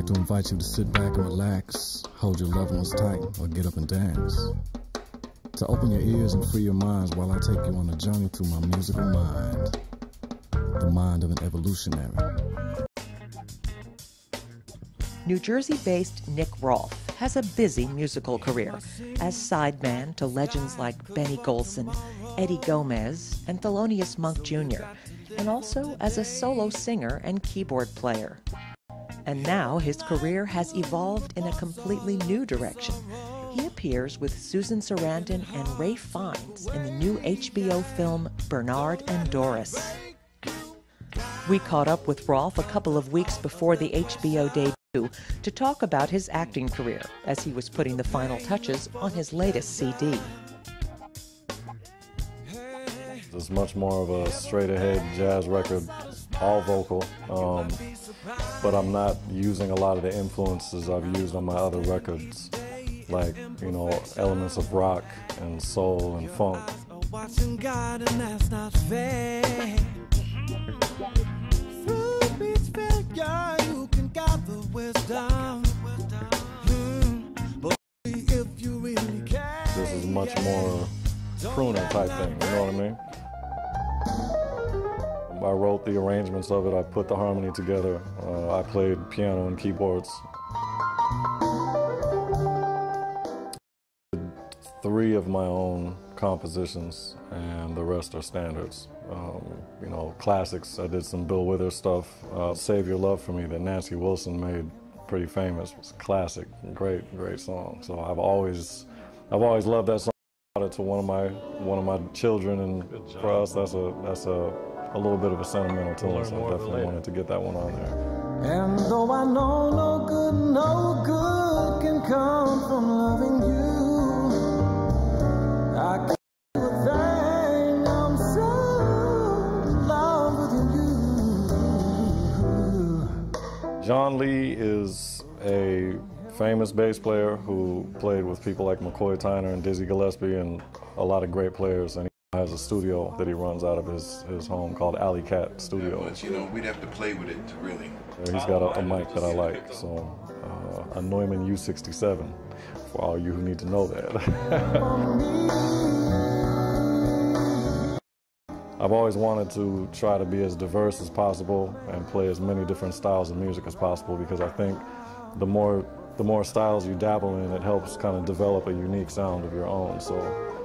like to invite you to sit back and relax, hold your loved ones tight, or get up and dance. To open your ears and free your minds while I take you on a journey through my musical mind. The mind of an evolutionary. New Jersey-based Nick Rolfe has a busy musical career as sideman to legends like Benny Golson, Eddie Gomez, and Thelonious Monk Jr., and also as a solo singer and keyboard player. And now his career has evolved in a completely new direction. He appears with Susan Sarandon and Ralph Fiennes in the new HBO film Bernard and Doris. We caught up with Rolfe a couple of weeks before the HBO debut to talk about his acting career as he was putting the final touches on his latest CD. It's much more of a straight-ahead jazz record, all vocal, but I'm not using a lot of the influences I've used on my other records, like, you know, elements of rock and soul and funk. This is much more crooner type thing, you know what I mean? I wrote the arrangements of it, I put the harmony together, I played piano and keyboards. 3 of my own compositions, and the rest are standards. You know, classics. I did some Bill Withers stuff. Save Your Love For Me that Nancy Wilson made pretty famous. It was a classic, great song. So I've always loved that song. I brought it to one of my children, and for us, that's a little bit of a sentimental tune. So I definitely wanted to get that one on there. And though I know no good can come from loving you, I can't do a thing, I'm so in love with you. John Lee is a famous bass player who played with people like McCoy Tyner and Dizzy Gillespie and a lot of great players. And he has a studio that he runs out of his home called Alley Cat Studio. But you know, we'd have to play with it to really. He's got a mic that I like, so a Neumann U67 for all you who need to know that. I've always wanted to try to be as diverse as possible and play as many different styles of music as possible, because I think the more styles you dabble in, it helps kind of develop a unique sound of your own. So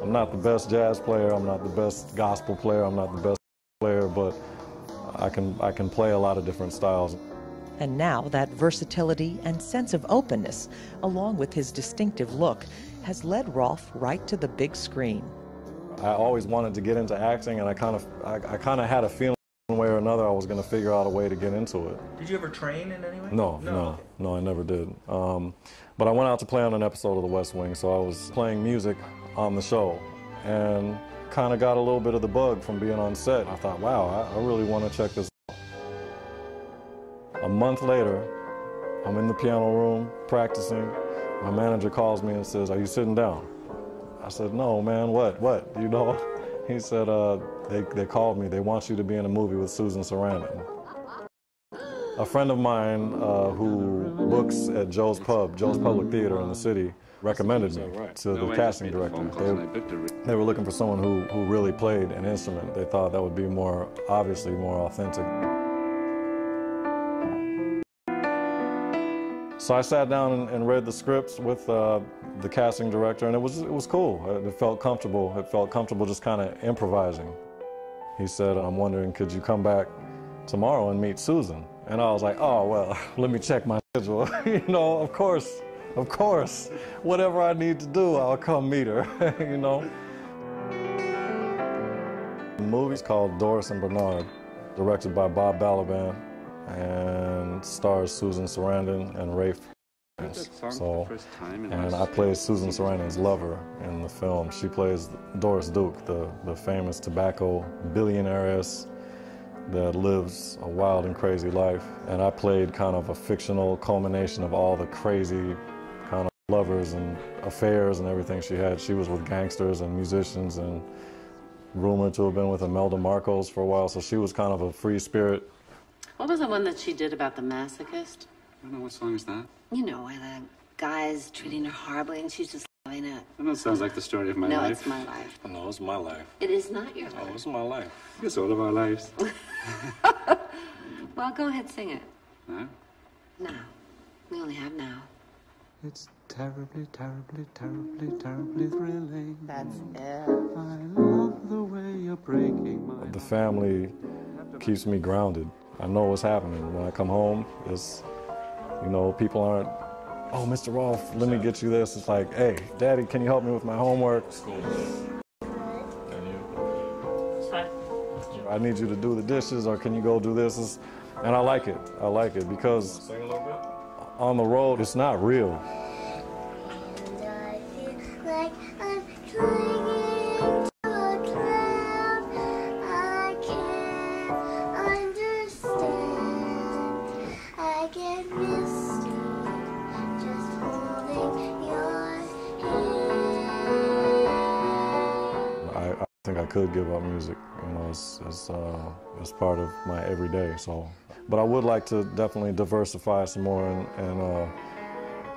I'm not the best jazz player, I'm not the best gospel player, I'm not the best player, but I can play a lot of different styles. And now that versatility and sense of openness, along with his distinctive look, has led Rolfe right to the big screen. I always wanted to get into acting, and I kind of had a feeling one way or another I was going to figure out a way to get into it. Did you ever train in any way? No, I never did. But I went out to play on an episode of The West Wing, so I was playing music on the show and kind of got a little bit of the bug from being on set. I thought, wow, I really want to check this out. A month later, I'm in the piano room practicing. My manager calls me and says, "Are you sitting down?" I said, "No, man, what? You know?" He said, they called me. They want you to be in a movie with Susan Sarandon. A friend of mine who books at Joe's Public Theater in the city, recommended me to the casting director. They were looking for someone who really played an instrument. They thought that would be obviously more authentic. So I sat down and read the scripts with the casting director, and it was cool. It felt comfortable. It felt comfortable just kind of improvising. He said, "I'm wondering, could you come back tomorrow and meet Susan?" And I was like, "Oh, well, let me check my schedule." You know, of course. Whatever I need to do, I'll come meet her, you know. The movie's called Doris and Bernard, directed by Bob Balaban, and stars Susan Sarandon and Ralph. And I play Susan Sarandon's lover in the film. She plays Doris Duke, the famous tobacco billionairess that lives a wild and crazy life. And I played kind of a fictional culmination of all the crazy kind of lovers and affairs and everything she had. She was with gangsters and musicians and rumored to have been with Imelda Marcos for a while, so she was kind of a free spirit. What was the one that she did about the masochist? I don't know, what song is that? You know, where the guy's treating her horribly and she's just loving it. I know it sounds like the story of my No, life. it's my life. No, it's my life. It is not your No, life. it's my life. It's all of our lives. Well, go ahead, sing it. No? Now. We only have now. It's terribly, terribly, terribly, terribly thrilling. That's it. I love the way you're breaking my The family keeps me grounded. I know what's happening. When I come home, it's, you know, people aren't, oh, Mr. Rolfe, let me get you this. It's like, hey, Daddy, can you help me with my homework? I need you to do the dishes, or can you go do this? And I like it. I like it because on the road, it's not real. Like I'm clinging to a cloud. I can't understand. I get misty just holding your hand. I think I could give up music. You know, it's part of my everyday. So, but I would like to definitely diversify some more, and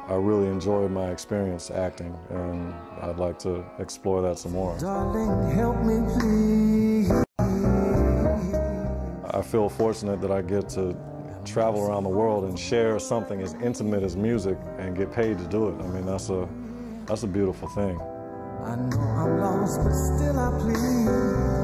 I really enjoyed my experience acting, and I'd like to explore that some more. Darling, help me please. I feel fortunate that I get to travel around the world and share something as intimate as music and get paid to do it. I mean, that's a beautiful thing. I know I'm lost, but still I plead.